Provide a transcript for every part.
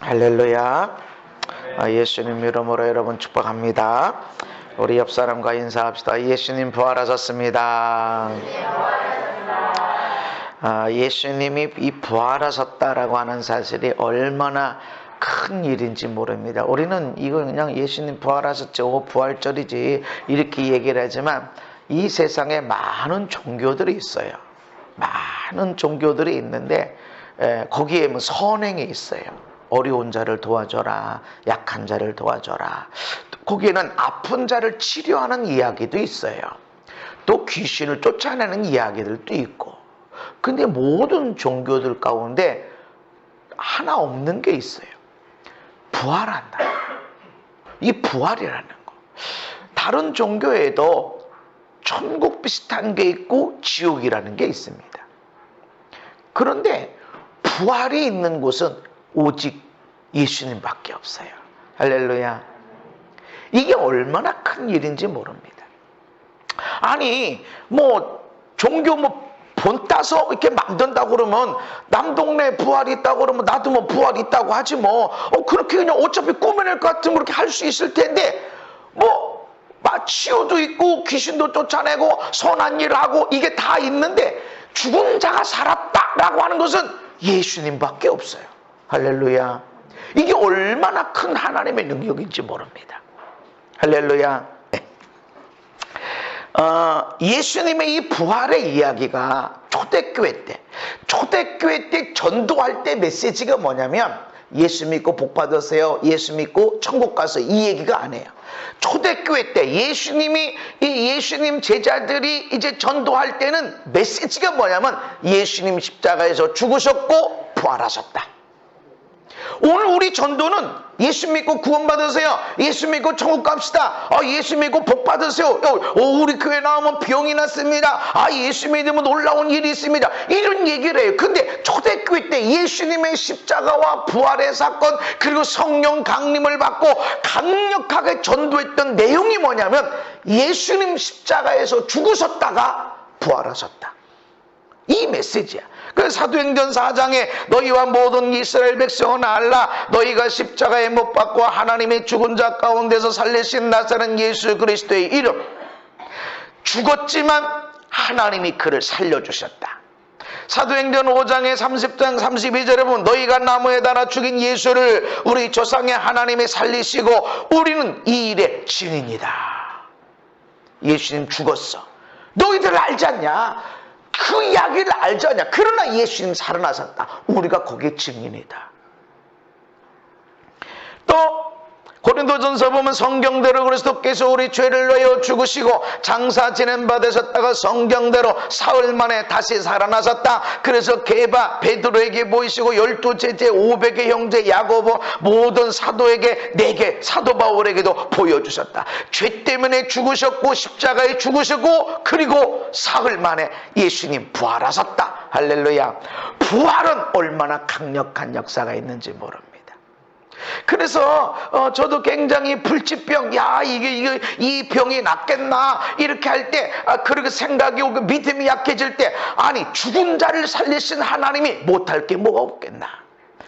할렐루야. 예수님 이름으로 여러분 축복합니다. 우리 옆 사람과 인사합시다. 예수님 부활하셨습니다. 예수님이 이 부활하셨다라고 하는 사실이 얼마나 큰 일인지 모릅니다. 우리는 이거 그냥 예수님 부활하셨죠, 부활절이지 이렇게 얘기를 하지만 이 세상에 많은 종교들이 있어요. 많은 종교들이 있는데 거기에 뭐 선행이 있어요. 어려운 자를 도와줘라, 약한 자를 도와줘라. 거기에는 아픈 자를 치료하는 이야기도 있어요. 또 귀신을 쫓아내는 이야기들도 있고. 근데 모든 종교들 가운데 하나 없는 게 있어요. 부활한다. 이 부활이라는 거. 다른 종교에도 천국 비슷한 게 있고 지옥이라는 게 있습니다. 그런데 부활이 있는 곳은 오직 예수님밖에 없어요. 할렐루야. 이게 얼마나 큰 일인지 모릅니다. 아니 종교 본 따서 이렇게 만든다고 그러면 남 동네에 부활이 있다고 그러면 나도 부활이 있다고 하지 그렇게 그냥 어차피 꾸며낼 것 같으면 그렇게 할 수 있을 텐데 치유도 있고 귀신도 쫓아내고 선한 일을 하고 이게 다 있는데 죽은 자가 살았다라고 하는 것은 예수님밖에 없어요. 할렐루야. 이게 얼마나 큰 하나님의 능력인지 모릅니다. 할렐루야. 예수님의 이 부활의 이야기가 초대교회 때 전도할 때 메시지가 뭐냐면 예수 믿고 복 받으세요, 예수 믿고 천국 가서 이 얘기가 아니에요. 초대교회 때 예수님 제자들이 이제 전도할 때는 메시지가 뭐냐면 예수님 십자가에서 죽으셨고 부활하셨다. 오늘 우리 전도는 예수 믿고 구원 받으세요, 예수 믿고 천국 갑시다, 예수 믿고 복 받으세요, 우리 교회 나오면 병이 났습니다, 예수 믿으면 놀라운 일이 있습니다, 이런 얘기를 해요. 근데 초대교회 때 예수님의 십자가와 부활의 사건 그리고 성령 강림을 받고 강력하게 전도했던 내용이 뭐냐면 예수님 십자가에서 죽으셨다가 부활하셨다. 이 메시지야. 그래서 사도행전 4장에 너희와 모든 이스라엘 백성은 알라, 너희가 십자가에 못 박고 하나님의 죽은 자 가운데서 살리신 나사렛 예수 그리스도의 이름, 죽었지만 하나님이 그를 살려주셨다. 사도행전 5장의 30장 32절에 보면 너희가 나무에 달아 죽인 예수를 우리 조상의 하나님이 살리시고 우리는 이 일의 증인이다. 예수님 죽었어. 너희들 알지 않냐? 그 이야기를 알지 않냐? 그러나 예수님 살아나셨다. 우리가 거기에 증인이다. 또 고린도전서 보면 성경대로 그리스도께서 우리 죄를 위하여 죽으시고 장사 지낸 바 되셨다가 성경대로 사흘 만에 다시 살아나셨다. 그래서 게바 베드로에게 보이시고 12제자 500의 형제 야고보 모든 사도에게 내게 사도 바울에게도 보여주셨다. 죄 때문에 죽으셨고 십자가에 죽으셨고 그리고 사흘 만에 예수님 부활하셨다. 할렐루야. 부활은 얼마나 강력한 역사가 있는지 모릅니다. 그래서 저도 굉장히 불치병, 이 병이 낫겠나 이렇게 할 때 그렇게 생각이 오고 믿음이 약해질 때 아니 죽은 자를 살리신 하나님이 못할 게 뭐가 없겠나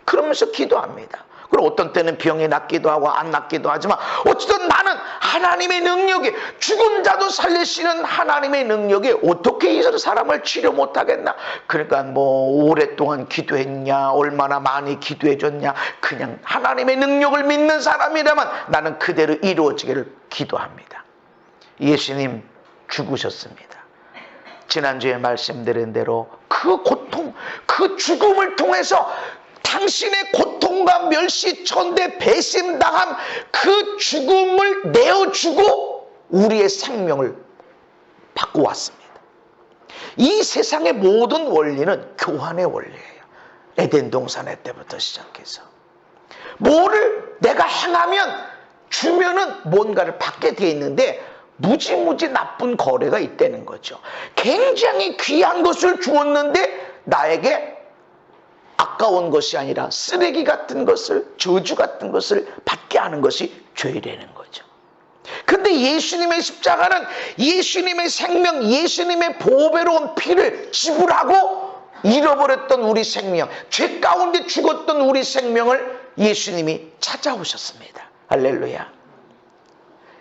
그러면서 기도합니다. 그리고 어떤 때는 병이 낫기도 하고 안 낫기도 하지만 어쨌든 나는 하나님의 능력이 죽은 자도 살리시는 하나님의 능력이 어떻게 이 사람을 치료 못하겠나. 그러니까 오랫동안 기도했냐, 얼마나 많이 기도해줬냐, 그냥 하나님의 능력을 믿는 사람이라면 나는 그대로 이루어지기를 기도합니다. 예수님 죽으셨습니다. 지난주에 말씀드린 대로 그 고통, 그 죽음을 통해서 당신의 고통과 멸시, 천대, 배신당함 그 죽음을 내어주고 우리의 생명을 바꿔왔습니다. 이 세상의 모든 원리는 교환의 원리예요. 에덴 동산의 때부터 시작해서 뭐를 내가 행하면 주면은 뭔가를 받게 돼 있는데 무지무지 나쁜 거래가 있다는 거죠. 굉장히 귀한 것을 주었는데 나에게 아까운 것이 아니라 쓰레기 같은 것을, 저주 같은 것을 받게 하는 것이 죄라는 거죠. 근데 예수님의 십자가는 예수님의 생명, 예수님의 보배로운 피를 지불하고 잃어버렸던 우리 생명, 죄 가운데 죽었던 우리 생명을 예수님이 찾아오셨습니다. 할렐루야.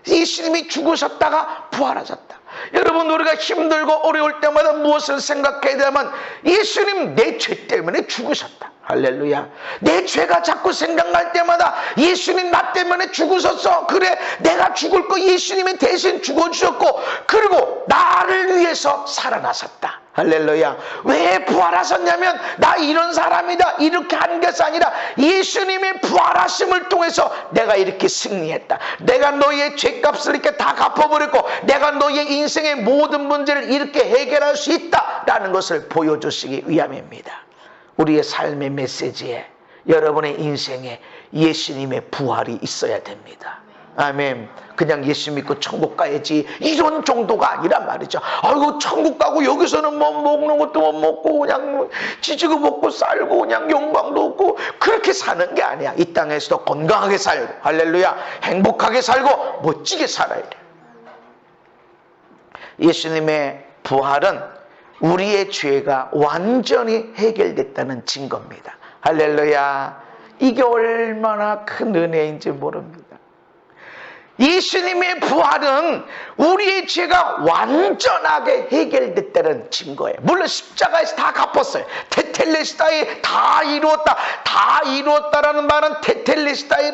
예수님이 죽으셨다가 부활하셨다. 여러분, 우리가 힘들고 어려울 때마다 무엇을 생각해야 되면 예수님 내 죄 때문에 죽으셨다. 할렐루야. 내 죄가 자꾸 생각날 때마다 예수님 나 때문에 죽으셨어. 그래, 내가 죽을 거 예수님이 대신 죽어주셨고, 그리고 나를 위해서 살아나셨다. 할렐루야. 왜 부활하셨냐면 나 이런 사람이다 이렇게 한 것이 아니라 예수님의 부활하심을 통해서 내가 이렇게 승리했다. 내가 너의 죄값을 이렇게 다 갚아버렸고 내가 너의 인생의 모든 문제를 이렇게 해결할 수 있다라는 것을 보여주시기 위함입니다. 우리의 삶의 메시지에, 여러분의 인생에 예수님의 부활이 있어야 됩니다. 아멘. 그냥 예수 믿고 천국 가야지 이런 정도가 아니란 말이죠. 아이고, 천국 가고 여기서는 뭐 먹는 것도 못 먹고 그냥 지지고 먹고 살고 그냥 영광도 없고 그렇게 사는 게 아니야. 이 땅에서도 건강하게 살고, 할렐루야, 행복하게 살고 멋지게 살아야 돼. 예수님의 부활은 우리의 죄가 완전히 해결됐다는 증거입니다. 할렐루야. 이게 얼마나 큰 은혜인지 모릅니다. 예수님의 부활은 우리의 죄가 완전하게 해결됐다는 증거예요. 물론 십자가에서 다 갚았어요. 테텔레스타이 다 이루었다. 다 이루었다라는 말은, 테텔레스타이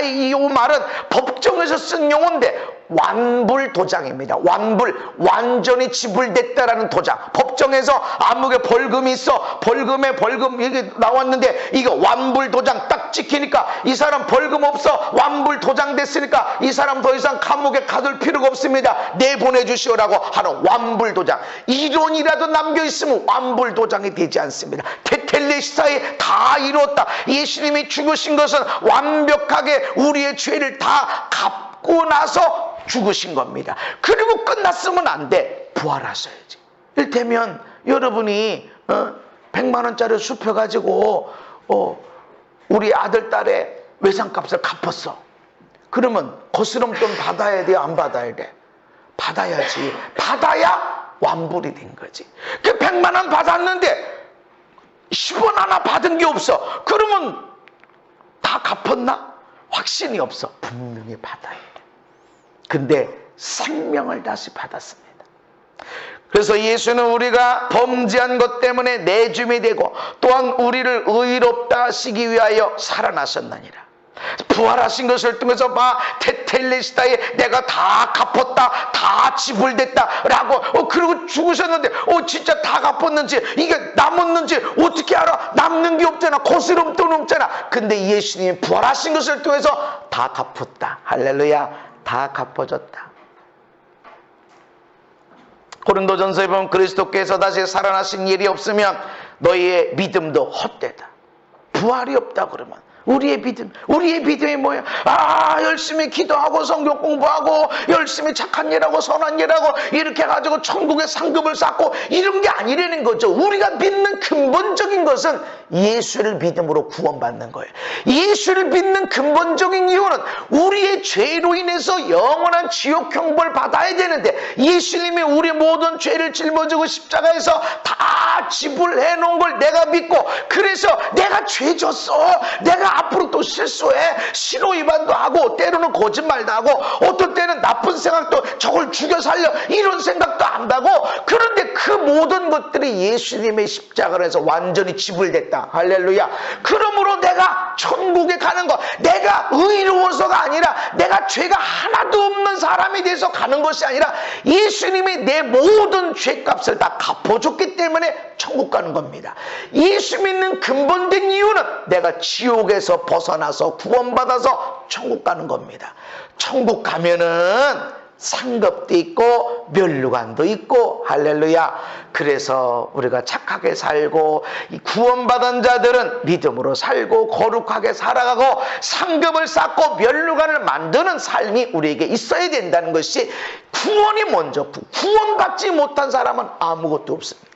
이 말은 법정에서 쓴 용어인데 완불 도장입니다. 완불, 완전히 지불됐다라는 도장. 법정에서 아무게 벌금이 있어, 벌금에 벌금 이게 나왔는데 이거 완불 도장 딱 찍히니까 이 사람 벌금 없어, 완불 도장 됐으니까 이 사람 더 이상 감옥에 가둘 필요가 없습니다. 내보내주시오라고 하는 완불 도장. 이론이라도 남겨있으면 완불 도장이 되지 않습니다. 테텔레스타에 다 이루었다. 예수님이 죽으신 것은 완벽하게 우리의 죄를 다 갚고 나서 죽으신 겁니다. 그리고 끝났으면 안 돼. 부활하셔야지. 이를테면 여러분이 100만 원짜리 숲혀가지고 우리 아들 딸의 외상값을 갚았어. 그러면 거스름돈 받아야 돼, 안 받아야 돼? 받아야지. 받아야 완불이 된 거지. 그 100만 원 받았는데 10원 하나 받은 게 없어. 그러면 다 갚았나? 확신이 없어. 분명히 받아야 돼. 근데 생명을 다시 받았습니다. 그래서 예수는 우리가 범죄한 것 때문에 내줌이 되고 또한 우리를 의롭다 하시기 위하여 살아나셨느니라. 부활하신 것을 통해서 봐, 테텔레스타에 내가 다 갚았다, 다 지불됐다 라고 그리고 죽으셨는데 진짜 다 갚았는지 이게 남았는지 어떻게 알아? 남는 게 없잖아. 거스름돈 없잖아. 근데 예수님이 부활하신 것을 통해서 다 갚았다. 할렐루야. 다 갚아졌다. 고린도전서에 보면 그리스도께서 다시 살아나신 일이 없으면 너희의 믿음도 헛되다. 부활이 없다 그러면 우리의 믿음이 뭐야? 열심히 기도하고 성경 공부하고 열심히 착한 일하고 선한 일하고 이렇게 해가지고 천국의 상급을 쌓고 이런 게 아니라는 거죠. 우리가 믿는 근본적인 것은 예수를 믿음으로 구원받는 거예요. 예수를 믿는 근본적인 이유는 우리의 죄로 인해서 영원한 지옥 형벌 받아야 되는데 예수님이 우리 모든 죄를 짊어지고 십자가에서 다 지불해 놓은 걸 내가 믿고, 그래서 내가 죄 졌어, 내가 앞으로 또 실수해, 신호 위반도 하고 때로는 거짓말도 하고 어떤 때는 나쁜 생각도, 저걸 죽여 살려 이런 생각도 한다고. 그런데 그 모든 것들이 예수님의 십자가로 해서 완전히 지불됐다. 할렐루야. 그러므로 내가 천국에 가는 거, 내가 의로워서가 아니라 내가 죄가 하나도 없는 사람이 돼서 가는 것이 아니라 예수님이 내 모든 죄값을 다 갚아줬기 때문에 천국 가는 겁니다. 예수 믿는 근본된 이유는 내가 지옥에서 벗어나서 구원받아서 천국 가는 겁니다. 천국 가면은 상급도 있고 면류관도 있고, 할렐루야. 그래서 우리가 착하게 살고 구원받은 자들은 믿음으로 살고 거룩하게 살아가고 상급을 쌓고 면류관을 만드는 삶이 우리에게 있어야 된다는 것이 구원이 먼저고, 구원받지 못한 사람은 아무것도 없습니다.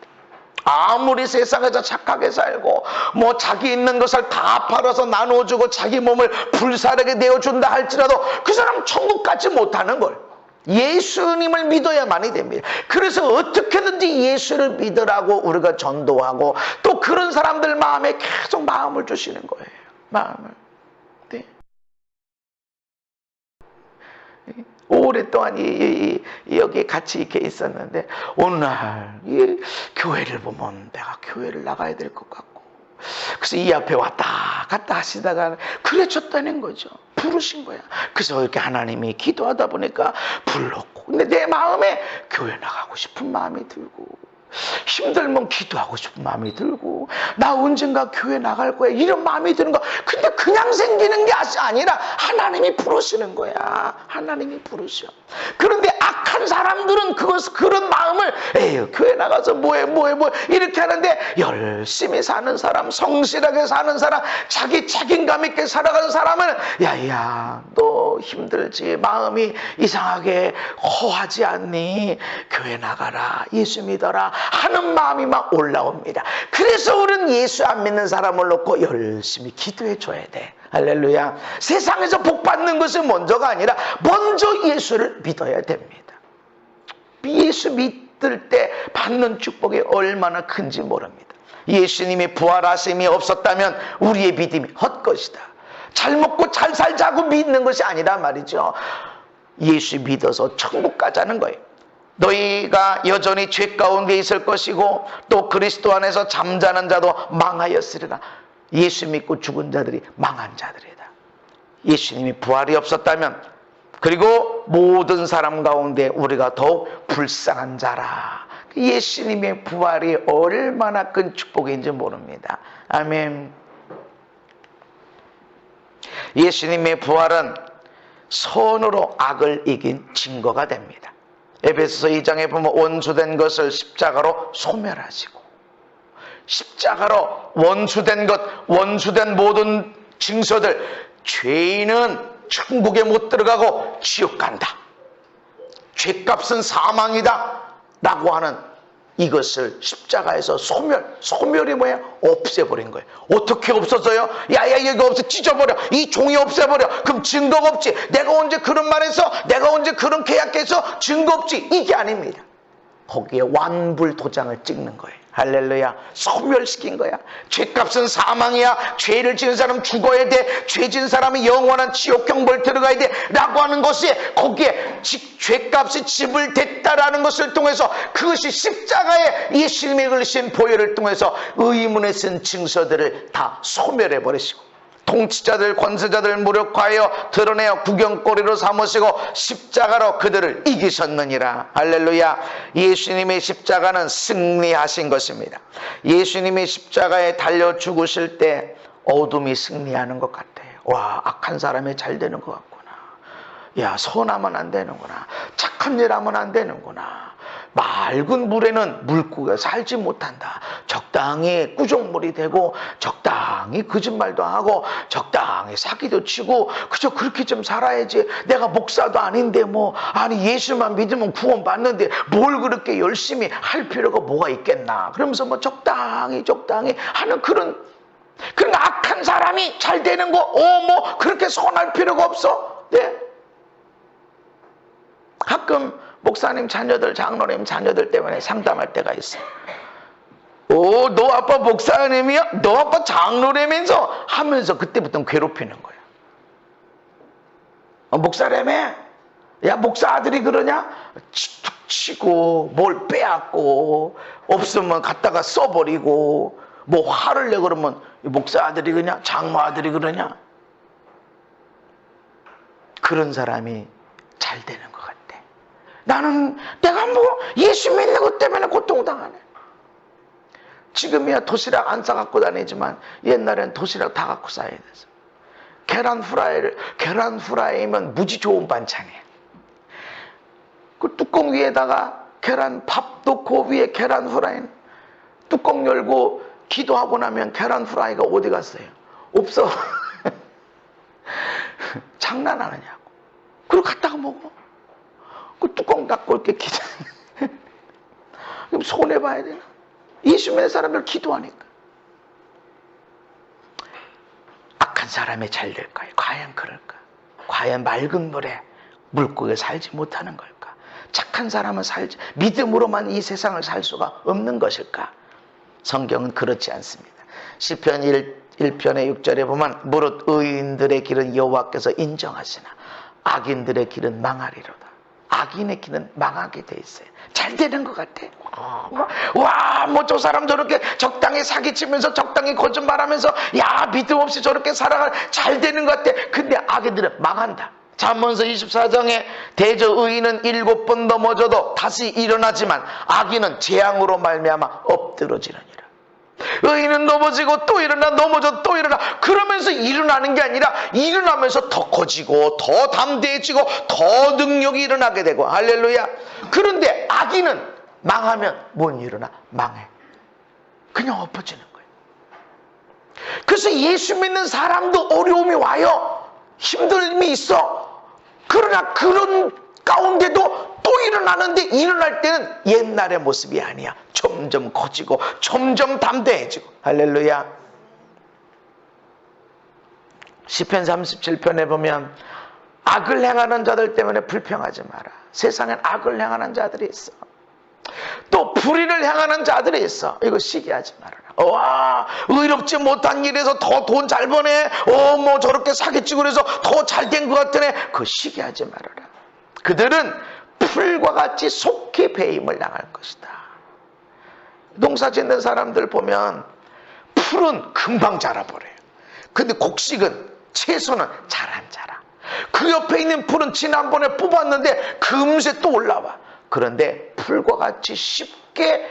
아무리 세상에서 착하게 살고 뭐 자기 있는 것을 다 팔아서 나눠주고 자기 몸을 불사르게 내어준다 할지라도 그 사람 천국 가지 못하는 걸 예수님을 믿어야만이 됩니다. 그래서 어떻게든지 예수를 믿으라고 우리가 전도하고 또 그런 사람들 마음에 계속 마음을 주시는 거예요. 마음을. 네. 오랫동안 여기 같이 이렇게 있었는데 어느 날 교회를 보면 내가 교회를 나가야 될 것 같고, 그래서 이 앞에 왔다 갔다 하시다가 그래 줬다는 거죠. 부르신 거야. 그래서 이렇게 하나님이 기도하다 보니까 불렀고, 근데 내 마음에 교회 나가고 싶은 마음이 들고, 힘들면 기도하고 싶은 마음이 들고, 나 언젠가 교회 나갈 거야 이런 마음이 드는 거. 근데 그냥 생기는 게 아니라 하나님이 부르시는 거야. 하나님이 부르셔. 그런데 악한 사람들은 그런 마음을 에휴 교회 나가서 뭐해 이렇게 하는데, 열심히 사는 사람, 성실하게 사는 사람, 자기 책임감 있게 살아가는 사람은 야야 너 힘들지, 마음이 이상하게 허하지 않니, 교회 나가라, 예수 믿어라 하는 마음이 막 올라옵니다. 그래서 우리는 예수 안 믿는 사람을 놓고 열심히 기도해 줘야 돼. 할렐루야. 세상에서 복 받는 것은 먼저가 아니라 먼저 예수를 믿어야 됩니다. 예수 믿을 때 받는 축복이 얼마나 큰지 모릅니다. 예수님이 부활하심이 없었다면 우리의 믿음이 헛것이다. 잘 먹고 잘 살자고 믿는 것이 아니란 말이죠. 예수 믿어서 천국 가자는 거예요. 너희가 여전히 죄 가운데 있을 것이고 또 그리스도 안에서 잠자는 자도 망하였으리라. 예수 믿고 죽은 자들이 망한 자들이다. 예수님이 부활이 없었다면, 그리고 모든 사람 가운데 우리가 더욱 불쌍한 자라. 예수님의 부활이 얼마나 큰 축복인지 모릅니다. 아멘. 예수님의 부활은 선으로 악을 이긴 증거가 됩니다. 에베소서 2장에 보면 원수된 것을 십자가로 소멸하시고, 십자가로 원수된 것, 원수된 모든 증서들, 죄인은 천국에 못 들어가고 지옥 간다, 죄값은 사망이다 라고 하는 이것을 십자가에서 소멸이 뭐야? 없애버린 거예요. 어떻게 없어져요? 야야 이거 없어, 찢어버려, 이 종이 없애버려. 그럼 증거가 없지. 내가 언제 그런 말해서, 내가 언제 그런 계약해서 증거 없지. 이게 아닙니다. 거기에 완불 도장을 찍는 거예요. 할렐루야. 소멸시킨 거야. 죄값은 사망이야. 죄를 지은 사람은 죽어야 돼. 죄 지은 사람이 영원한 지옥형 벌 들어가야 돼 라고 하는 것이, 거기에 죄값이 지불됐다라는 것을 통해서, 그것이 십자가에 예수님이 흘리신 보혈을 통해서 의문에 쓴 증서들을 다 소멸해 버리시고, 통치자들, 권세자들 무력화하여 드러내어 구경거리로 삼으시고 십자가로 그들을 이기셨느니라. 할렐루야. 예수님의 십자가는 승리하신 것입니다. 예수님의 십자가에 달려 죽으실 때 어둠이 승리하는 것 같아요. 와, 악한 사람이 잘 되는 것 같구나. 야, 선하면 안 되는구나. 착한 일 하면 안 되는구나. 맑은 물에는 물고기가 살지 못한다. 적당히 꾸정물이 되고, 적당히 거짓말도 하고, 적당히 사기도 치고, 그저 그렇게 좀 살아야지. 내가 목사도 아닌데 아니 예수만 믿으면 구원 받는데 뭘 그렇게 열심히 할 필요가 뭐가 있겠나. 그러면서 적당히 하는 그런 악한 사람이 잘 되는 거, 그렇게 선할 필요가 없어. 네. 가끔 목사님 자녀들, 장로님 자녀들 때문에 상담할 때가 있어. 너 아빠 목사님이야? 너 아빠 장로라면서 하면서 그때부터 괴롭히는 거야. 목사라며? 야, 목사 아들이 그러냐? 툭 치고 뭘 빼앗고 없으면 갖다가 써버리고, 화를 내 그러면 목사 아들이 그러냐? 장로 아들이 그러냐? 그런 사람이 잘 되는 것 같아. 나는 내가 예수 믿는 것 때문에 고통당하네. 지금이야 도시락 안 싸갖고 다니지만 옛날엔 도시락 다 갖고 싸야 돼서. 계란 후라이면 무지 좋은 반찬이에요. 그 뚜껑 위에다가 밥 넣고 위에 계란 후라이, 뚜껑 열고 기도하고 나면 계란 후라이가 어디 갔어요? 없어. 장난하느냐고. 그리고 갖다가 먹어. 그 뚜껑 닫고 이렇게 그럼 손해봐야 되나? 예수 믿는 사람들 기도하니까. 악한 사람이 잘 될까요? 과연 그럴까? 과연 맑은 물에 물고기가 살지 못하는 걸까? 착한 사람은 믿음으로만 이 세상을 살 수가 없는 것일까? 성경은 그렇지 않습니다. 시편 1편의 6절에 보면 무릇 의인들의 길은 여호와께서 인정하시나 악인들의 길은 망하리로다. 악인의 길은 망하게 돼 있어요. 잘 되는 것 같아. 와, 뭐 저 사람 저렇게 적당히 사기치면서 적당히 거짓말하면서 야, 믿음 없이 저렇게 살아가 잘 되는 것 같아. 근데 악인들은 망한다. 잠언서 24장에 대저 의인은 7번 넘어져도 다시 일어나지만 악인은 재앙으로 말미암아 엎드러지느니라. 의인은 넘어지고 또 일어나, 넘어져 또 일어나. 그러면서 일어나는 게 아니라 일어나면서 더 커지고 더 담대해지고 더 능력이 일어나게 되고. 할렐루야. 그런데 악인은 망하면 못 일어나. 망해. 그냥 엎어지는 거예요. 그래서 예수 믿는 사람도 어려움이 와요. 힘듦이 있어. 그러나 그런 가운데도 또 일어나는데 일어날 때는 옛날의 모습이 아니야. 점점 커지고 점점 담대해지고. 할렐루야. 시편 37편에 보면 악을 행하는 자들 때문에 불평하지 마라. 세상엔 악을 행하는 자들이 있어. 또 불의를 행하는 자들이 있어. 이거 시기하지 말아라. 와, 의롭지 못한 일에서 더 돈 잘 버네. 뭐 저렇게 사기치고 그래서 더 잘 된 것 같으네. 그거 시기하지 말아라. 그들은 풀과 같이 속히 배임을 당할 것이다. 농사 짓는 사람들 보면 풀은 금방 자라버려요. 근데 곡식은, 채소는 잘 안 자라. 그 옆에 있는 풀은 지난번에 뽑았는데 금세 또 올라와. 그런데 풀과 같이 쉽게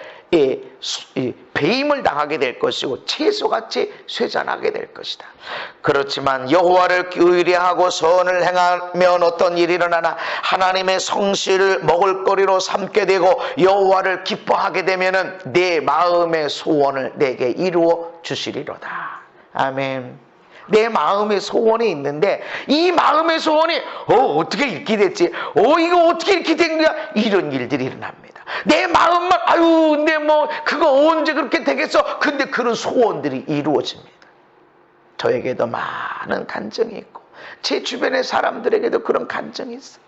배임을 당하게 될 것이고 채소같이 쇠잔하게 될 것이다. 그렇지만 여호와를 의뢰하고 선을 행하면 어떤 일이 일어나나 하나님의 성실을 먹을거리로 삼게 되고 여호와를 기뻐하게 되면은 내 마음의 소원을 내게 이루어 주시리로다. 아멘. 내 마음의 소원이 있는데 이 마음의 소원이 어떻게 이렇게 됐지? 이거 어떻게 이렇게 된 거야? 이런 일들이 일어납니다. 내 마음만 근데 뭐 그거 언제 그렇게 되겠어? 근데 그런 소원들이 이루어집니다. 저에게도 많은 간증이 있고 제 주변의 사람들에게도 그런 간증이 있어.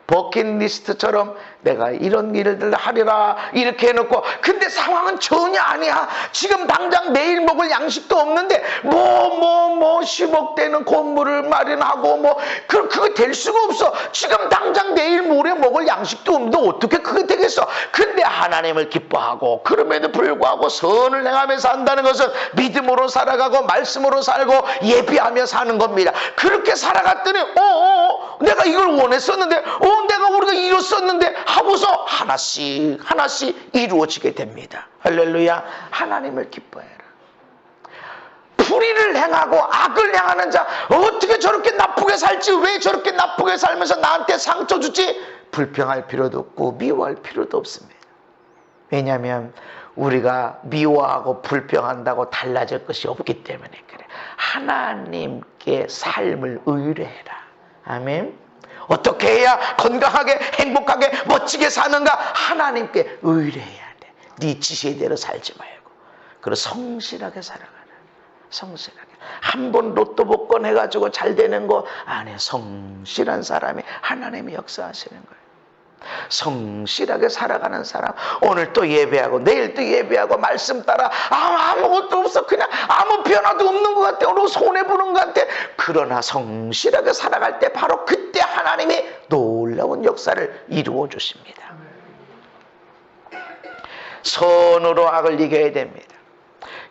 버킷리스트처럼 내가 이런 일을 하리라 이렇게 해놓고 근데 상황은 전혀 아니야. 지금 당장 내일 먹을 양식도 없는데 10억 되는 건물을 마련하고 그거 될 수가 없어. 지금 당장 내일 모레 먹을 양식도 없는데 어떻게 그게 되겠어. 근데 하나님을 기뻐하고 그럼에도 불구하고 선을 행하면서 산다는 것은 믿음으로 살아가고 말씀으로 살고 예비하며 사는 겁니다. 그렇게 살아갔더니 내가 이걸 원했었는데 내가 우리가 이뤘었는데 하고서 하나씩 이루어지게 됩니다. 할렐루야. 하나님을 기뻐해라. 불의를 행하고 악을 행하는 자 어떻게 저렇게 나쁘게 살지? 왜 저렇게 나쁘게 살면서 나한테 상처 주지? 불평할 필요도 없고 미워할 필요도 없습니다. 왜냐하면 우리가 미워하고 불평한다고 달라질 것이 없기 때문에 그래. 하나님께 삶을 의뢰해라. 아멘. 어떻게 해야 건강하게 행복하게 멋지게 사는가? 하나님께 의뢰해야 돼. 네 지시대로 살지 말고. 그리고 성실하게 살아가라. 성실하게. 한 번 로또 복권 해가지고 잘 되는 거 아니야. 성실한 사람이 하나님이 역사하시는 거예요. 성실하게 살아가는 사람. 오늘 또 예배하고 내일 또 예배하고 말씀 따라 아무것도 없어. 그냥 아무 변화도 없는 것 같아. 오늘 손해보는 것 같아. 그러나 성실하게 살아갈 때 바로 그때 하나님이 놀라운 역사를 이루어 주십니다. 선으로 악을 이겨야 됩니다.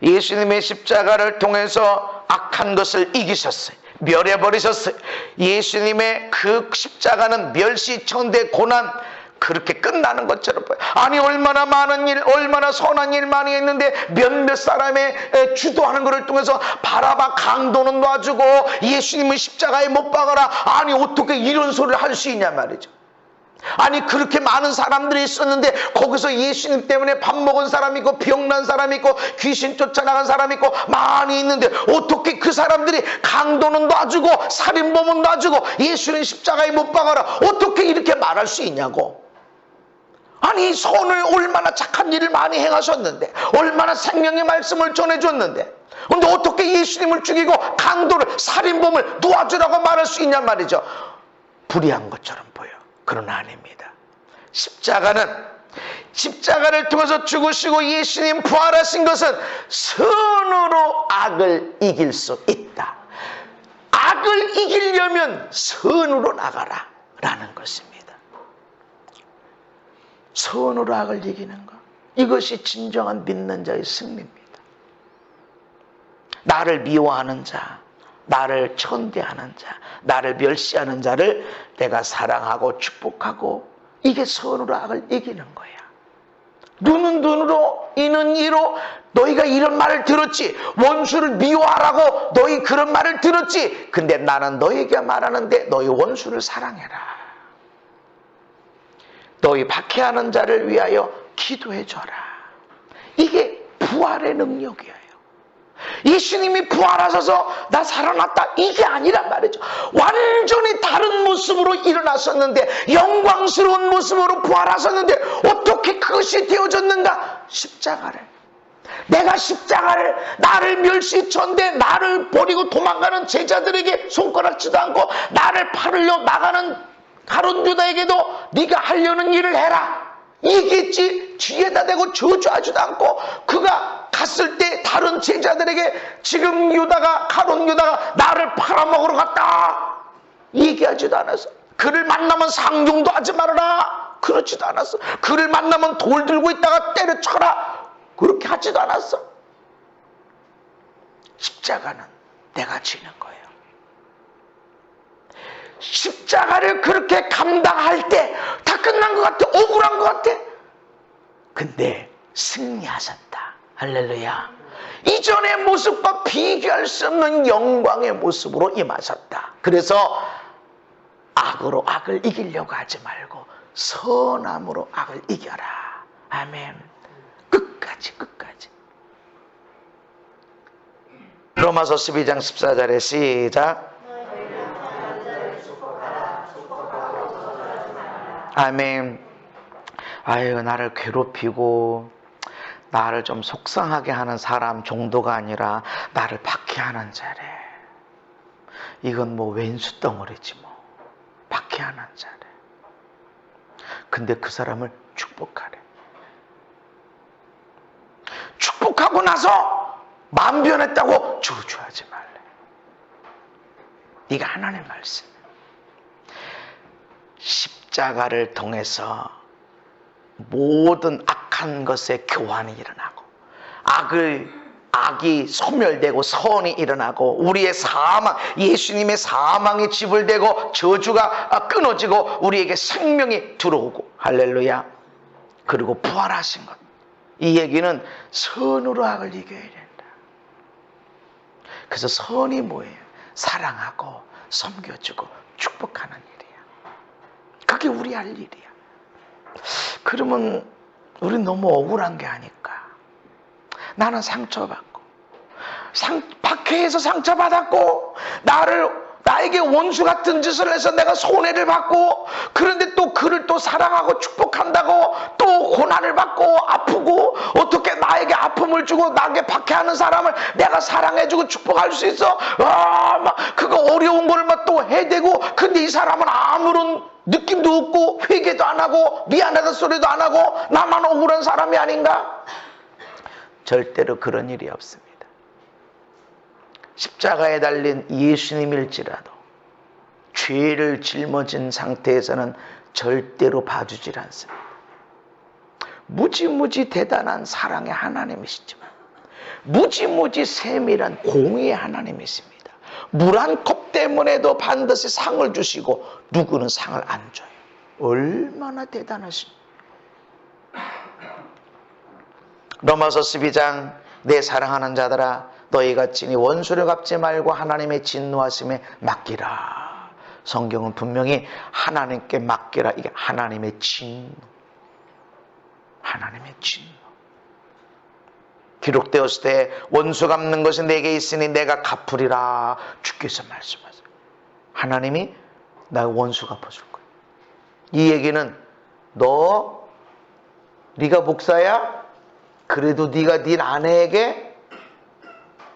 예수님의 십자가를 통해서 악한 것을 이기셨어요. 멸해버리셨어요. 예수님의 그 십자가는 멸시천대 고난 그렇게 끝나는 것처럼 보여요. 아니 얼마나 많은 일, 얼마나 선한 일 많이 했는데 몇몇 사람의 주도하는 것을 통해서 바라바 강도는 놔주고 예수님의 십자가에 못 박아라. 아니 어떻게 이런 소리를 할 수 있냐 말이죠. 아니 그렇게 많은 사람들이 있었는데 거기서 예수님 때문에 밥 먹은 사람이 있고 병난 사람이 있고 귀신 쫓아나간 사람이 있고 많이 있는데 어떻게 그 사람들이 강도는 놔주고 살인범은 놔주고 예수님 십자가에 못 박아라 어떻게 이렇게 말할 수 있냐고. 아니 선을 얼마나 착한 일을 많이 행하셨는데 얼마나 생명의 말씀을 전해줬는데 근데 어떻게 예수님을 죽이고 강도를 살인범을 놓아주라고 말할 수 있냔 말이죠. 불의한 것처럼 보여. 그러나 아닙니다. 십자가는 십자가를 통해서 죽으시고 예수님 부활하신 것은 선으로 악을 이길 수 있다. 악을 이기려면 선으로 나가라 라는 것입니다. 선으로 악을 이기는 것, 이것이 진정한 믿는 자의 승리입니다. 나를 미워하는 자, 나를 천대하는 자, 나를 멸시하는 자를 내가 사랑하고 축복하고, 이게 선으로 악을 이기는 거야. 눈은 눈으로, 이는 이로. 너희가 이런 말을 들었지. 원수를 미워하라고 너희 그런 말을 들었지. 근데 나는 너희에게 말하는데 너희 원수를 사랑해라. 너희 박해하는 자를 위하여 기도해줘라. 이게 부활의 능력이에요. 예수님이 부활하셔서 나 살아났다, 이게 아니란 말이죠. 완전히 다른 모습으로 일어나셨는데, 영광스러운 모습으로 부활하셨는데 어떻게 그것이 되어졌는가? 십자가를, 내가 십자가를, 나를 멸시천대 나를 버리고 도망가는 제자들에게 손가락질도 않고 나를 팔으려 나가는 가룟 유다에게도 네가 하려는 일을 해라 이겠지. 뒤에다 대고 저주하지도 않고, 그가 갔을 때 다른 제자들에게 지금 유다가, 가룟 유다가 나를 팔아먹으러 갔다 얘기하지도 않았어. 그를 만나면 상종도 하지 말아라 그렇지도 않았어. 그를 만나면 돌 들고 있다가 때려쳐라 그렇게 하지도 않았어. 십자가는 내가 지는 거예요. 십자가를 그렇게 감당할 때 다 끝난 것 같아. 억울한 것 같아. 근데 승리하셨다. 할렐루야. 이전의 모습과 비교할 수 없는 영광의 모습으로 임하셨다. 그래서 악으로 악을 이기려고 하지 말고 선함으로 악을 이겨라. 아멘. 끝까지. 로마서 12장 14절에 시작. 아멘. 아유, 나를 괴롭히고 나를 좀 속상하게 하는 사람 정도가 아니라 나를 박해하는 자래. 이건 뭐 왼수 덩어리지 뭐. 박해하는 자래. 근데 그 사람을 축복하래. 축복하고 나서 마음 변했다고 저주하지 말래. 네가 하나님의 말씀. 십자가를 통해서 모든 악한 것의 교환이 일어나고, 악이 소멸되고 선이 일어나고, 우리의 사망, 예수님의 사망이 지불되고 저주가 끊어지고 우리에게 생명이 들어오고, 할렐루야. 그리고 부활하신 것, 이 얘기는 선으로 악을 이겨야 된다. 그래서 선이 뭐예요? 사랑하고 섬겨주고 축복하는 일이야. 그게 우리 할 일이야. 그러면 우린 너무 억울한 게 아닐까. 나는 상처받고, 박해에서 상처받았고, 나에게 원수 같은 짓을 해서 내가 손해를 받고, 그런데 또 그를 또 사랑하고 축복한다고 또 고난을 받고 아프고, 어떻게 나에게 아픔을 주고 나에게 박해하는 사람을 내가 사랑해주고 축복할 수 있어? 그거 어려운 걸 또 해대고, 근데 이 사람은 아무런 느낌도 없고 회개도 안 하고 미안하다 소리도 안 하고 나만 억울한 사람이 아닌가? 절대로 그런 일이 없습니다. 십자가에 달린 예수님일지라도 죄를 짊어진 상태에서는 절대로 봐주질 않습니다. 무지무지 대단한 사랑의 하나님이시지만 무지무지 세밀한 공의의 하나님이십니다. 물 한 컵 때문에도 반드시 상을 주시고 누구는 상을 안 줘요. 얼마나 대단하십니까? 로마서 12장 내 사랑하는 자들아 너희가 친히 원수를 갚지 말고 하나님의 진노하심에 맡기라. 성경은 분명히 하나님께 맡기라. 이게 하나님의 진노. 하나님의 진노. 기록되었을 때 원수 갚는 것이 내게 있으니 내가 갚으리라. 주께서 말씀하세요. 하나님이 나 원수 갚아줄 거야. 이 얘기는 네가 목사야? 그래도 네가 네 아내에게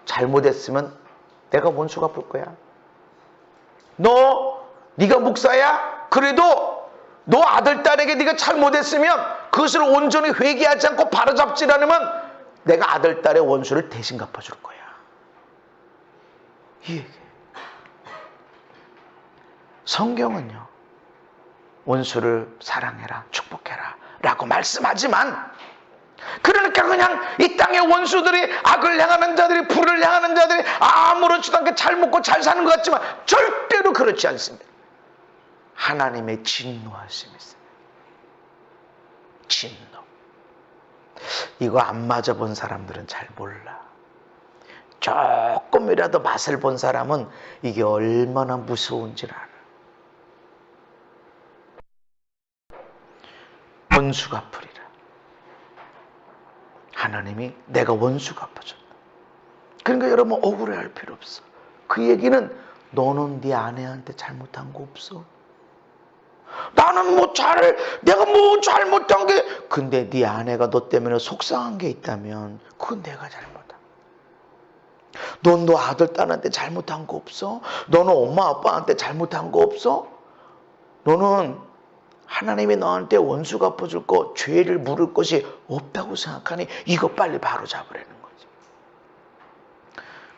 잘못했으면 내가 원수 갚을 거야. 네가 목사야? 그래도 너 아들, 딸에게 네가 잘못했으면 그것을 온전히 회개하지 않고 바로잡지 않으면 내가 아들, 딸의 원수를 대신 갚아줄 거야. 이 얘기. 성경은요, 원수를 사랑해라, 축복해라 라고 말씀하지만, 그러니까 그냥 이 땅의 원수들이, 악을 행하는 자들이, 불을 행하는 자들이 아무렇지도 않게 잘 먹고 잘 사는 것 같지만 절대로 그렇지 않습니다. 하나님의 진노하심이 있습니다. 진노. 이거 안 맞아본 사람들은 잘 몰라. 조금이라도 맛을 본 사람은 이게 얼마나 무서운지 알아. 원수 갚으리라. 하나님이 내가 원수 갚아준다. 그러니까 여러분 억울해할 필요 없어. 그 얘기는 너는 네 아내한테 잘못한 거 없어. 나는 내가 뭐 잘못한 게, 근데 네 아내가 너 때문에 속상한 게 있다면 그건 내가 잘못한. 넌 너 아들, 딸한테 잘못한 거 없어? 너는 엄마, 아빠한테 잘못한 거 없어? 너는 하나님이 너한테 원수 갚아줄 거, 죄를 물을 것이 없다고 생각하니 이거 빨리 바로 잡으라는 거지.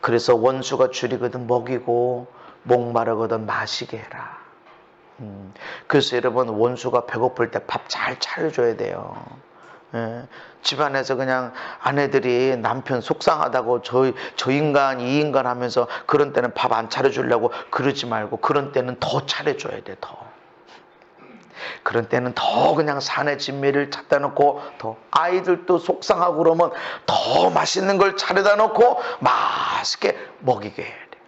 그래서 원수가 줄이거든 먹이고 목마르거든 마시게 해라. 그래서 여러분 원수가 배고플 때 밥 잘 차려줘야 돼요. 예. 집안에서 그냥 아내들이 남편 속상하다고 저 인간 이 인간 하면서 그런 때는 밥 안 차려주려고 그러지 말고, 그런 때는 더 차려줘야 돼. 더. 그런 때는 더 그냥 산의 진미를 찾다 놓고, 더 아이들도 속상하고 그러면 더 맛있는 걸 차려다 놓고 맛있게 먹이게 해야 돼.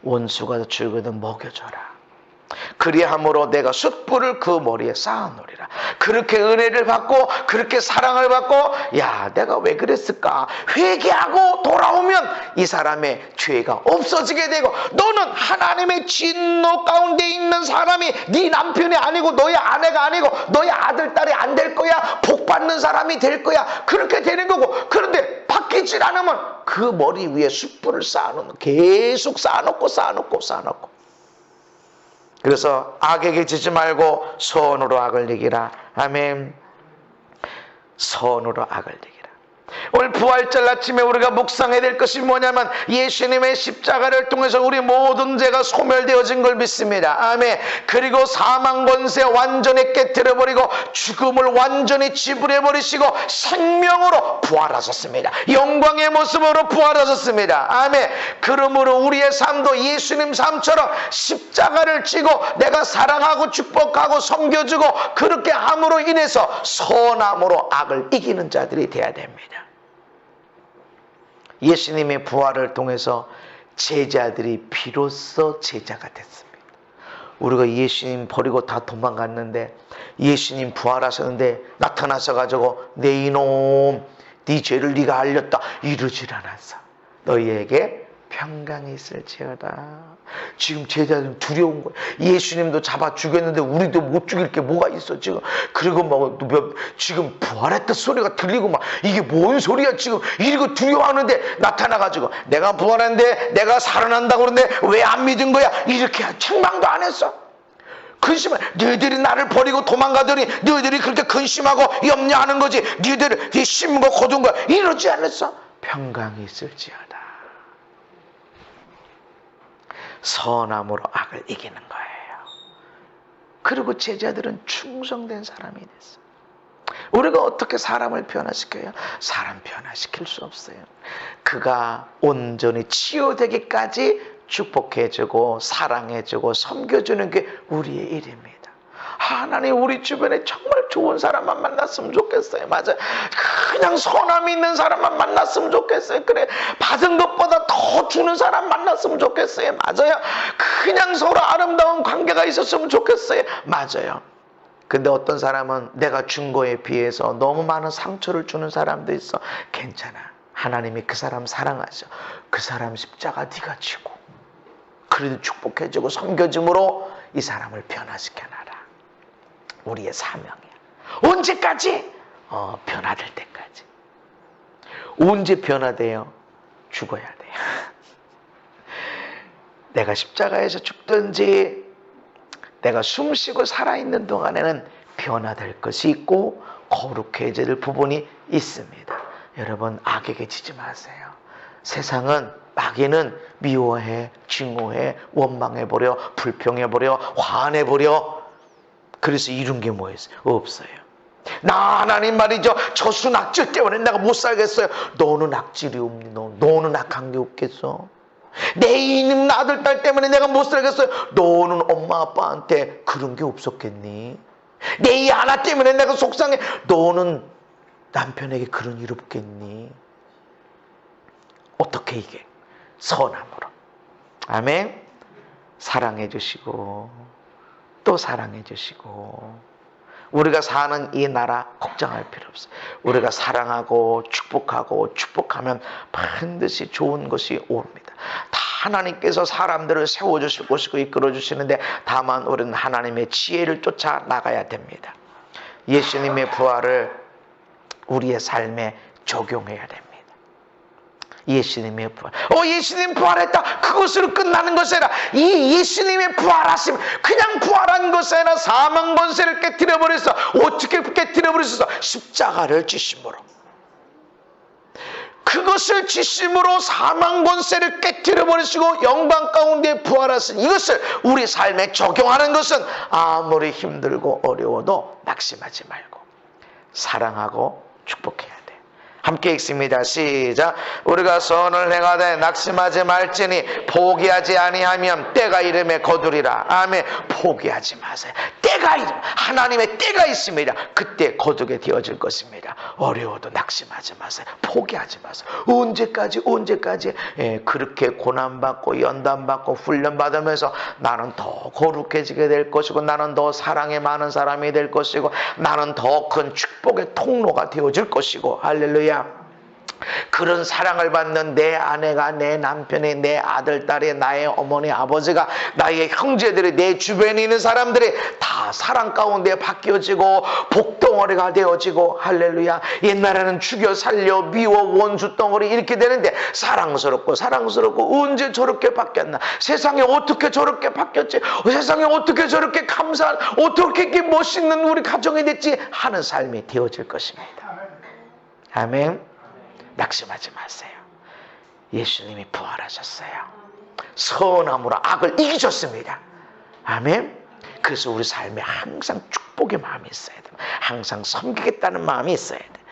원수가 줄거든 먹여줘라. 그리함으로 내가 숯불을 그 머리에 쌓아놓으리라. 그렇게 은혜를 받고 그렇게 사랑을 받고, 야 내가 왜 그랬을까 회개하고 돌아오면 이 사람의 죄가 없어지게 되고, 너는 하나님의 진노 가운데 있는 사람이 네 남편이 아니고 너의 아내가 아니고 너의 아들, 딸이 안 될 거야. 복 받는 사람이 될 거야. 그렇게 되는 거고, 그런데 바뀌질 않으면 그 머리 위에 숯불을 쌓아놓는, 계속 쌓아놓고 그래서 악에게 지지 말고 선으로 악을 이기라. 아멘. 선으로 악을 이기라. 오늘 부활절 아침에 우리가 묵상해야 될 것이 뭐냐면, 예수님의 십자가를 통해서 우리 모든 죄가 소멸되어진 걸 믿습니다. 아멘. 그리고 사망 권세 완전히 깨뜨려버리고 죽음을 완전히 지불해버리시고 생명으로 부활하셨습니다. 영광의 모습으로 부활하셨습니다. 아멘. 그러므로 우리의 삶도 예수님 삶처럼 십자가를 지고 내가 사랑하고 축복하고 섬겨주고 그렇게 함으로 인해서 선함으로 악을 이기는 자들이 되어야 됩니다. 예수님의 부활을 통해서 제자들이 비로소 제자가 됐습니다. 우리가 예수님 버리고 다 도망갔는데, 예수님 부활하셨는데 나타나셔가지고 내 이놈 네 죄를 네가 알렸다 이러질 않았어. 너희에게 평강이 있을지어다. 지금 제자들은 두려운 거야. 예수님도 잡아 죽였는데 우리도 못 죽일 게 뭐가 있어 지금. 그리고 막 지금 부활했다 소리가 들리고 막 이게 뭔 소리야 지금 이러고 두려워하는데, 나타나가지고 내가 부활했는데 내가 살아난다고 그러는데 왜 안 믿은 거야 이렇게 책망도 안 했어. 근심해. 너희들이 나를 버리고 도망가더니 너희들이 그렇게 근심하고 염려하는 거지. 너희들이 심은 거 거둔 거야 이러지 않았어. 평강이 있을지어다. 선함으로 악을 이기는 거예요. 그리고 제자들은 충성된 사람이 됐어. 우리가 어떻게 사람을 변화시켜요? 사람 변화시킬 수 없어요. 그가 온전히 치유되기까지 축복해주고 사랑해주고 섬겨주는 게 우리의 일입니다. 하나님 우리 주변에 정말 좋은 사람만 만났으면 좋겠어요. 맞아요. 그냥 선함이 있는 사람만 만났으면 좋겠어요. 그래, 받은 것보다 더 주는 사람 만났으면 좋겠어요. 맞아요. 그냥 서로 아름다운 관계가 있었으면 좋겠어요. 맞아요. 근데 어떤 사람은 내가 준 거에 비해서 너무 많은 상처를 주는 사람도 있어. 괜찮아. 하나님이 그 사람 사랑하셔. 그 사람 십자가 네가 지고 그래도 축복해주고 섬겨줌으로 이 사람을 변화시켜놔라. 우리의 사명이야. 언제까지? 변화될 때까지. 언제 변화돼요? 죽어야 돼요. 내가 십자가에서 죽든지 내가 숨쉬고 살아있는 동안에는 변화될 것이 있고 거룩해질 부분이 있습니다. 여러분, 악에게 지지 마세요. 세상은, 마귀는 미워해, 증오해, 원망해버려, 불평해버려, 화내버려. 그래서 이룬 게 뭐였어요? 없어요. 나 하나님 말이죠, 저순 악질 때문에 내가 못 살겠어요. 너는 악질이 없니? 너는 악한 게 없겠어? 내 이름 아들 딸 때문에 내가 못 살겠어요. 너는 엄마 아빠한테 그런 게 없었겠니? 내 이 하나 때문에 내가 속상해. 너는 남편에게 그런 일 없겠니? 어떻게 이게? 선함으로. 아멘. 사랑해 주시고 또 사랑해 주시고, 우리가 사는 이 나라 걱정할 필요 없어요. 우리가 사랑하고 축복하고 축복하면 반드시 좋은 것이 옵니다. 다 하나님께서 사람들을 세워주실 것이고 이끌어 주시는데, 다만 우리는 하나님의 지혜를 쫓아 나가야 됩니다. 예수님의 부활을 우리의 삶에 적용해야 됩니다. 예수님의 부활. 예수님 부활했다. 그것으로 끝나는 것이 아니라, 이 예수님의 부활하심, 그냥 부활한 것이 아니라 사망 권세를 깨뜨려 버렸어. 어떻게 깨뜨려 버렸어? 십자가를 지심으로. 그것을 지심으로 사망 권세를 깨뜨려 버리시고 영광 가운데 부활하신 이것을 우리 삶에 적용하는 것은 아무리 힘들고 어려워도 낙심하지 말고 사랑하고 축복해야 돼. 함께 읽습니다. 시작. 우리가 선을 행하되 낙심하지 말지니 포기하지 아니하면 때가 이름에 거두리라. 아멘. 포기하지 마세요. 때가 이름, 하나님의 때가 있습니다. 그때 거두게 되어질 것입니다. 어려워도 낙심하지 마세요. 포기하지 마세요. 언제까지 그렇게 고난받고 연단받고 훈련받으면서 나는 더 거룩해지게 될 것이고, 나는 더 사랑에 많은 사람이 될 것이고, 나는 더 큰 축복의 통로가 되어질 것이고. 할렐루야. 그런 사랑을 받는 내 아내가, 내 남편이, 내 아들, 딸이, 나의 어머니, 아버지가, 나의 형제들이, 내 주변에 있는 사람들이 다 사랑 가운데 바뀌어지고 복덩어리가 되어지고. 할렐루야. 옛날에는 죽여 살려 미워 원수 덩어리 이렇게 되는데, 사랑스럽고 언제 저렇게 바뀌었나? 세상에 어떻게 저렇게 바뀌었지? 세상에 어떻게 저렇게 감사한, 어떻게 이렇게 멋있는 우리 가정이 됐지? 하는 삶이 되어질 것입니다. 아멘. 낙심하지 마세요. 예수님이 부활하셨어요. 선함으로 악을 이기셨습니다. 아멘. 그래서 우리 삶에 항상 축복의 마음이 있어야 돼요. 항상 섬기겠다는 마음이 있어야 돼요.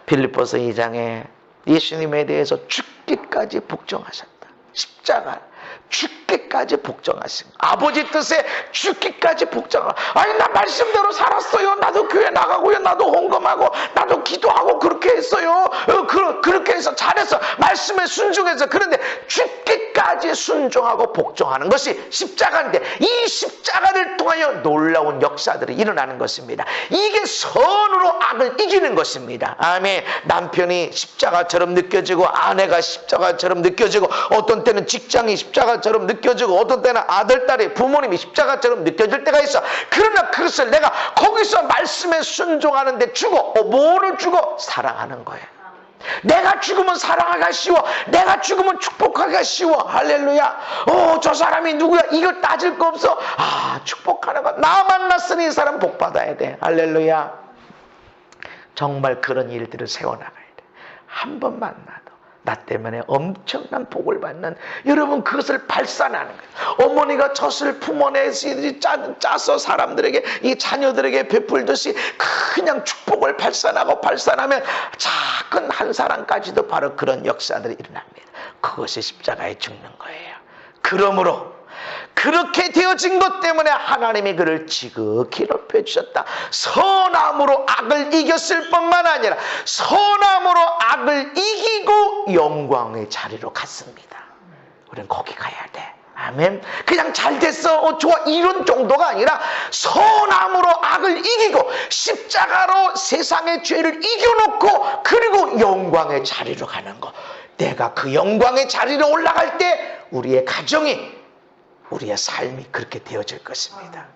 빌립보서 2장에 예수님에 대해서 죽기까지 복종하셨다. 십자가 죽기까지 복종하신, 아버지 뜻에 죽기까지 복종하고, 아니 나 말씀대로 살았어요. 나도 교회 나가고요. 나도 헌금하고 나도 기도하고 그렇게 했어요. 그렇게 해서 잘했어. 말씀에 순종해서. 그런데 죽기까지 순종하고 복종하는 것이 십자가인데, 이 십자가를 통하여 놀라운 역사들이 일어나는 것입니다. 이게 선으로 악을 이기는 것입니다. 아멘. 남편이 십자가처럼 느껴지고, 아내가 십자가처럼 느껴지고, 어떤 때는 직장이 십자가처럼 느껴지고, 어떤 때는 아들, 딸이, 부모님이 십자가처럼 느껴질 때가 있어. 그러나 그것을 내가 거기서 말씀에 순종하는데 주고, 뭐를 주고? 사랑하는 거예요. 내가 죽으면 사랑하기가 쉬워. 내가 죽으면 축복하기가 쉬워. 할렐루야. 저 사람이 누구야? 이걸 따질 거 없어. 축복하는 거. 나 만났으니 이 사람 복 받아야 돼. 할렐루야. 정말 그런 일들을 세워나가야 돼. 한 번 만나도 나 때문에 엄청난 복을 받는, 여러분 그것을 발산하는 거예요. 어머니가 젖을 품어내서 짜서 사람들에게, 이 자녀들에게 베풀듯이 그냥 축복을 발산하면 작은 한 사람까지도 바로 그런 역사들이 일어납니다. 그것이 십자가에 죽는 거예요. 그러므로 그렇게 되어진 것 때문에 하나님이 그를 지극히 높여주셨다. 선함으로 악을 이겼을 뿐만 아니라 선함으로 악을 이기고 영광의 자리로 갔습니다. 우리는 거기 가야 돼. 아멘. 그냥 잘 됐어, 좋아, 이런 정도가 아니라 선함으로 악을 이기고 십자가로 세상의 죄를 이겨놓고, 그리고 영광의 자리로 가는 거. 내가 그 영광의 자리로 올라갈 때 우리의 가정이, 우리의 삶이 그렇게 되어질 것입니다.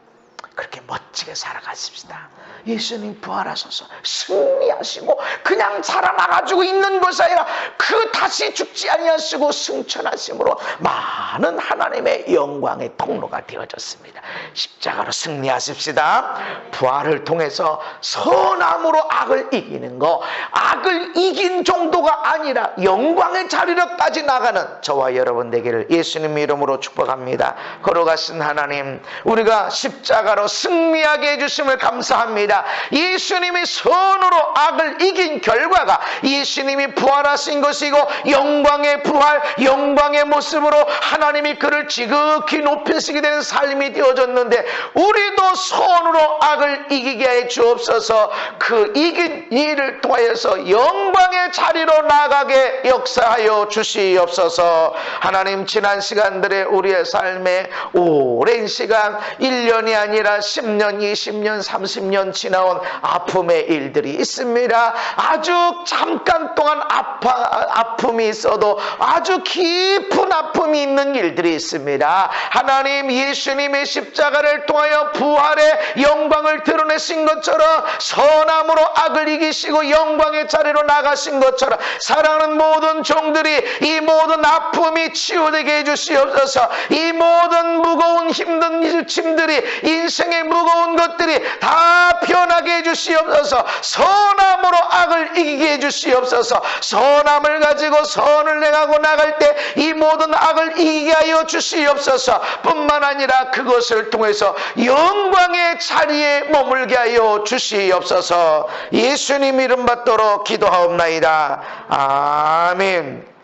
그렇게 멋지게 살아가십시다. 예수님 부활하셔서 승리하시고 그냥 살아나가지고 있는 것이 아니라 그 다시 죽지 아니하시고 승천하심으로 많은 하나님의 영광의 통로가 되어졌습니다. 십자가로 승리하십시다. 부활을 통해서 선함으로 악을 이기는 거, 악을 이긴 정도가 아니라 영광의 자리로까지 나가는 저와 여러분 되기를 예수님 이름으로 축복합니다. 걸어가신 하나님, 우리가 십자가로 승리하게 해주심을 감사합니다. 예수님이 선으로 악을 이긴 결과가 예수님이 부활하신 것이고 영광의 부활, 영광의 모습으로 하나님이 그를 지극히 높이시게 되는 삶이 되어졌는데, 우리도 선으로 악을 이기게 해 주옵소서. 그 이긴 일을 통하여서 영광의 자리로 나가게 역사하여 주시옵소서. 하나님, 지난 시간들의 우리의 삶에 오랜 시간 1년이 아니라 10년, 20년, 30년 지나온 아픔의 일들이 있습니다. 아주 잠깐 동안 아픔이 있어도 아주 깊은 아픔이 있는 일들이 있습니다. 하나님, 예수님의 십자가를 통하여 부활의 영광을 드러내신 것처럼 선함으로 악을 이기시고 영광의 자리로 나가신 것처럼 사랑하는 모든 종들이 이 모든 아픔이 치유되게 해주시옵소서. 이 모든 무거운 힘든 짐들이, 인생의 무거운 것들이 다 변하게 해주시옵소서. 선함으로 악을 이기게 해주시옵소서. 선함을 가지고 선을 행하고 나갈 때 이 모든 악을 이기게 하여 주시옵소서. 뿐만 아니라 그것을 통해서 영광의 자리에 머물게 하여 주시옵소서. 예수님 이름 받도록 기도하옵나이다. 아멘.